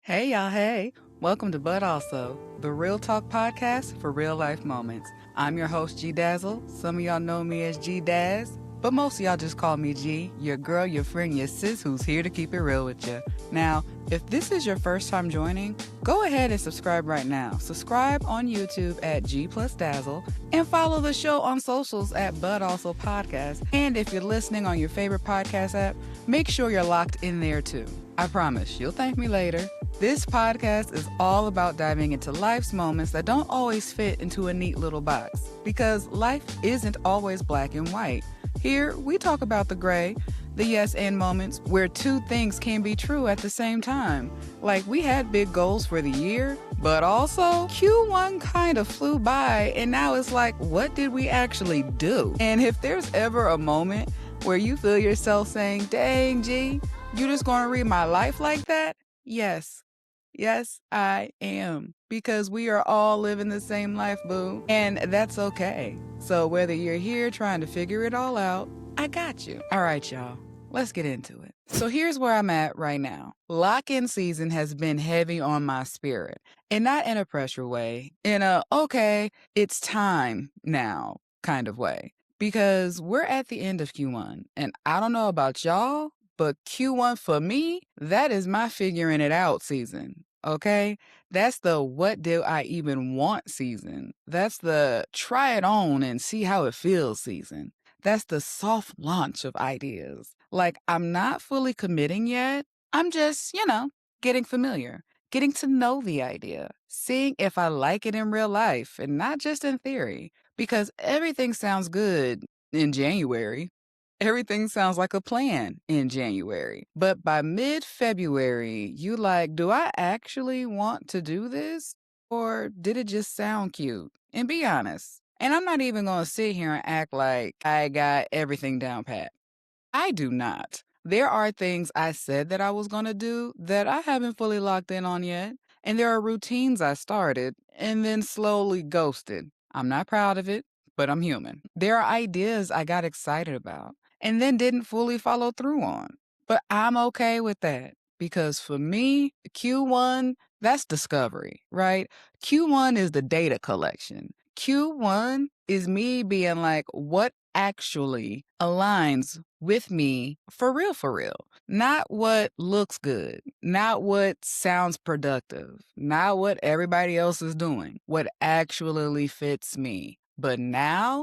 Hey, y'all, hey. Welcome to But Also, the Real Talk podcast for real life moments. I'm your host, G Dazzle. Some of y'all know me as G Daz, but most of y'all just call me G, your girl, your friend, your sis who's here to keep it real with you. Now, if this is your first time joining, go ahead and subscribe right now. Subscribe on YouTube at G plus Dazzle and follow the show on socials at But Also Podcast. And if you're listening on your favorite podcast app, make sure you're locked in there too. I promise you'll thank me later. This podcast is all about diving into life's moments that don't always fit into a neat little box, because life isn't always black and white. Here, we talk about the gray, the yes and moments where two things can be true at the same time. Like, we had big goals for the year, but also Q1 kind of flew by, and now it's like, what did we actually do? And if there's ever a moment where you feel yourself saying, dang, G, you just gonna read my life like that? Yes. Yes, I am. Because we are all living the same life, boo. And that's okay. So whether you're here trying to figure it all out, I got you. All right, y'all. Let's get into it. So here's where I'm at right now. Lock-in season has been heavy on my spirit. And not in a pressure way. In a, okay, it's time now kind of way. Because we're at the end of Q1. And I don't know about y'all, but Q1 for me, that is my figuring it out season. Okay? That's the what do I even want season. That's the try it on and see how it feels season. That's the soft launch of ideas. Like, I'm not fully committing yet. I'm just, getting familiar, getting to know the idea, seeing if I like it in real life and not just in theory. Because everything sounds good in January. Everything sounds like a plan in January. But by mid-February, you like, do I actually want to do this? Or did it just sound cute? And be honest. And I'm not even going to sit here and act like I got everything down pat. I do not. There are things I said that I was going to do that I haven't fully locked in on yet. And there are routines I started and then slowly ghosted. I'm not proud of it, but I'm human. There are ideas I got excited about and then didn't fully follow through on. But I'm okay with that because for me, Q1, that's discovery, right? Q1 is the data collection. Q1 is me being like, what actually aligns with me for real, not what looks good, not what sounds productive, not what everybody else is doing, what actually fits me. But now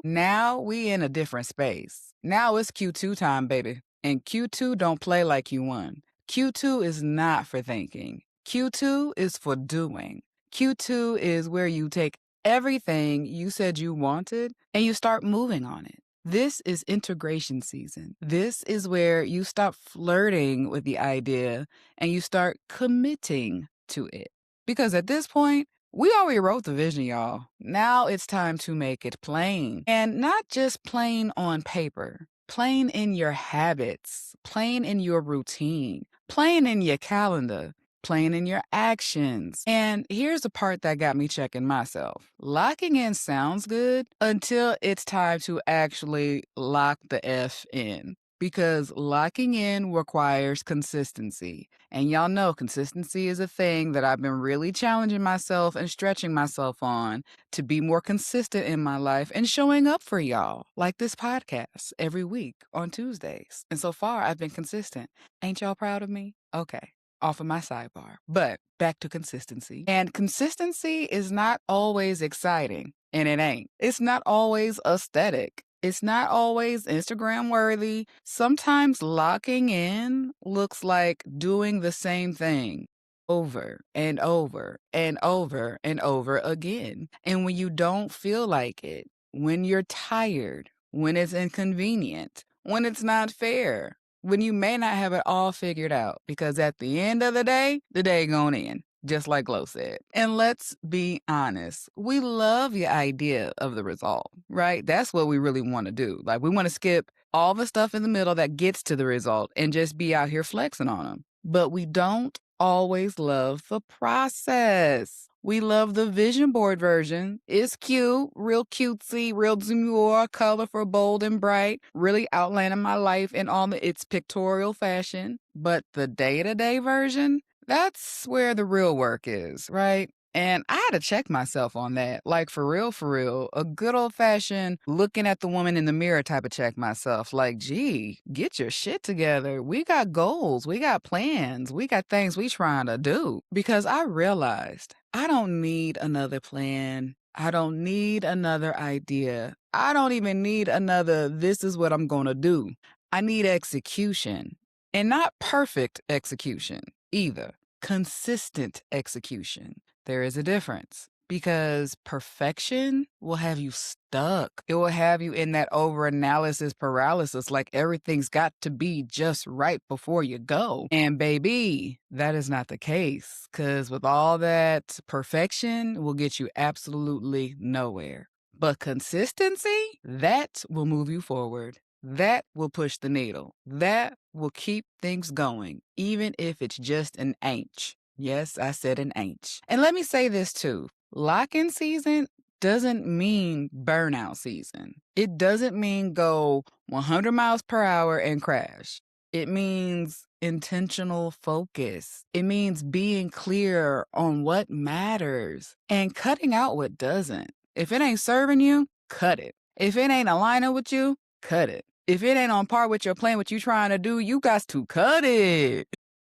we in a different space. Now it's Q2 time, baby. And Q2 don't play like Q1. Q2 is not for thinking. Q2 is for doing. Q2 is where you take everything you said you wanted and you start moving on it. This is integration season. This is where you stop flirting with the idea and you start committing to it. Because at this point, we already wrote the vision, y'all. Now it's time to make it plain. And not just plain on paper, plain in your habits, plain in your routine, plain in your calendar, plain in your actions. And here's the part that got me checking myself. Locking in sounds good until it's time to actually lock the F in. Because locking in requires consistency. And y'all know consistency is a thing that I've been really challenging myself and stretching myself on to be more consistent in my life and showing up for y'all, like this podcast every week on Tuesdays. And so far, I've been consistent. Ain't y'all proud of me? Okay. Off of my sidebar. But back to consistency. And consistency is not always exciting, and it ain't. It's not always aesthetic. It's not always Instagram worthy. Sometimes locking in looks like doing the same thing over and over and over and over again. And when you don't feel like it, when you're tired, when it's inconvenient, when it's not fair, when you may not have it all figured out, because at the end of the day gonna end, just like Glow said. And let's be honest, we love the idea of the result, right? That's what we really want to do. Like, we want to skip all the stuff in the middle that gets to the result and just be out here flexing on them. But we don't always love the process. We love the vision board version. It's cute, real cutesy, real demure, colorful, bold, and bright, really outlining my life in all its pictorial fashion. But the day-to-day version, That's where the real work is, right? And I had to check myself on that. Like for real, a good old fashioned looking at the woman in the mirror type of check myself. Like, gee, get your shit together. We got goals, we got plans, we got things we trying to do. Because I realized I don't need another plan. I don't need another idea. I don't even need another, this is what I'm going to do. I need execution and not perfect execution either. Consistent execution. There is a difference because perfection will have you stuck. It will have you in that overanalysis paralysis, like everything's got to be just right before you go. And baby, that is not the case because with all that, perfection will get you absolutely nowhere. But consistency, that will move you forward. That will push the needle. That will keep things going, even if it's just an inch. Yes, I said an inch. And let me say this too. Lock-in season doesn't mean burnout season. It doesn't mean go 100 miles per hour and crash. It means intentional focus. It means being clear on what matters and cutting out what doesn't. If it ain't serving you, cut it. If it ain't aligning with you, cut it. If it ain't on par with your plan, what you trying to do, you got to cut it.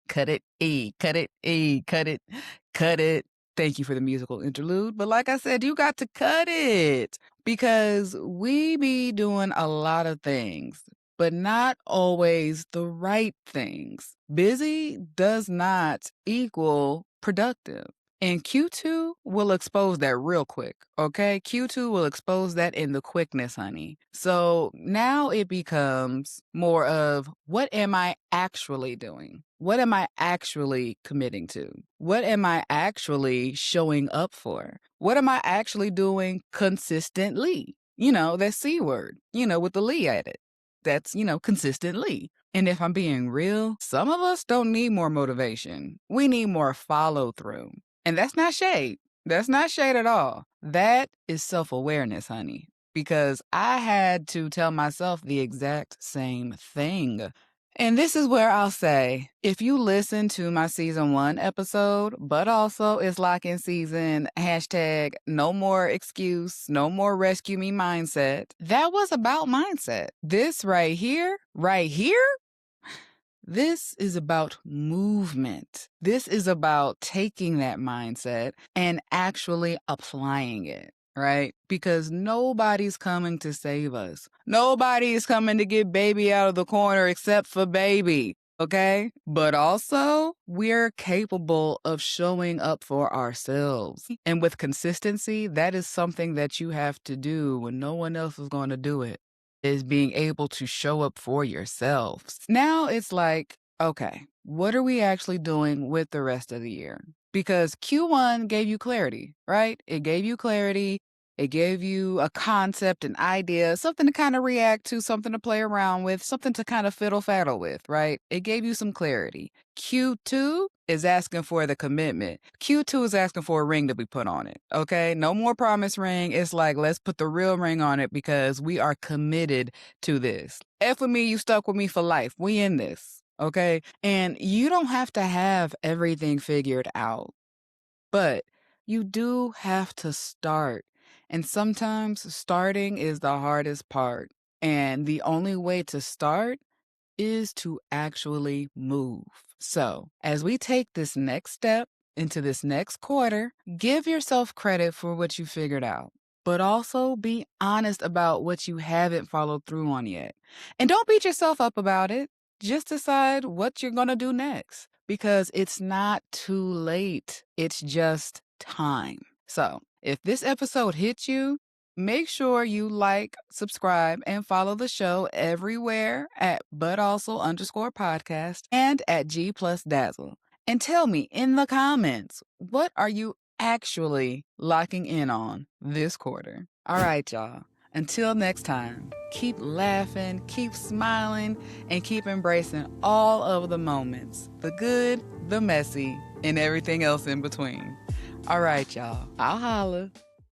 Cut it, cut it, cut it, cut it. Thank you for the musical interlude. But like I said, you got to cut it because we be doing a lot of things, but not always the right things. Busy does not equal productive. And Q2 will expose that real quick, okay? Q2 will expose that in the quickness, honey. So now it becomes more of what am I actually doing? What am I actually committing to? What am I actually showing up for? What am I actually doing consistently? You know, that C word, with the Lee at it. That's, consistently. And if I'm being real, some of us don't need more motivation. We need more follow through. And that's not shade. That's not shade at all. That is self-awareness, honey. Because I had to tell myself the exact same thing. And this is where I'll say, if you listen to my season 1 episode, but also it's lock-in season, hashtag no more excuse, no more rescue me mindset, that was about mindset. This right here, this is about movement. This is about taking that mindset and actually applying it, right? Because nobody's coming to save us. Nobody is coming to get baby out of the corner except for baby, okay? But also, we're capable of showing up for ourselves. And with consistency, that is something that you have to do when no one else is going to do it. Is being able to show up for yourselves. Now it's like, okay, what are we actually doing with the rest of the year? Because Q1 gave you clarity, right? It gave you clarity. It gave you a concept, an idea, something to kind of react to, something to play around with, something to kind of fiddle faddle with, right? It gave you some clarity. Q2 is asking for the commitment. Q2 is asking for a ring to be put on it, okay? No more promise ring. It's like, let's put the real ring on it because we are committed to this. F with me, you stuck with me for life. We in this, okay? And you don't have to have everything figured out, but you do have to start. And sometimes starting is the hardest part. And the only way to start is to actually move. So, as we take this next step into this next quarter, give yourself credit for what you figured out, but also be honest about what you haven't followed through on yet. And don't beat yourself up about it. Just decide what you're going to do next because it's not too late. It's just time. So, if this episode hits you, make sure you like, subscribe, and follow the show everywhere at @ButAlso_podcast and at G Plus Dazzle. And tell me in the comments, what are you actually locking in on this quarter? All right, y'all. Until next time, keep laughing, keep smiling, and keep embracing all of the moments, the good, the messy, and everything else in between. All right, y'all. I'll holla.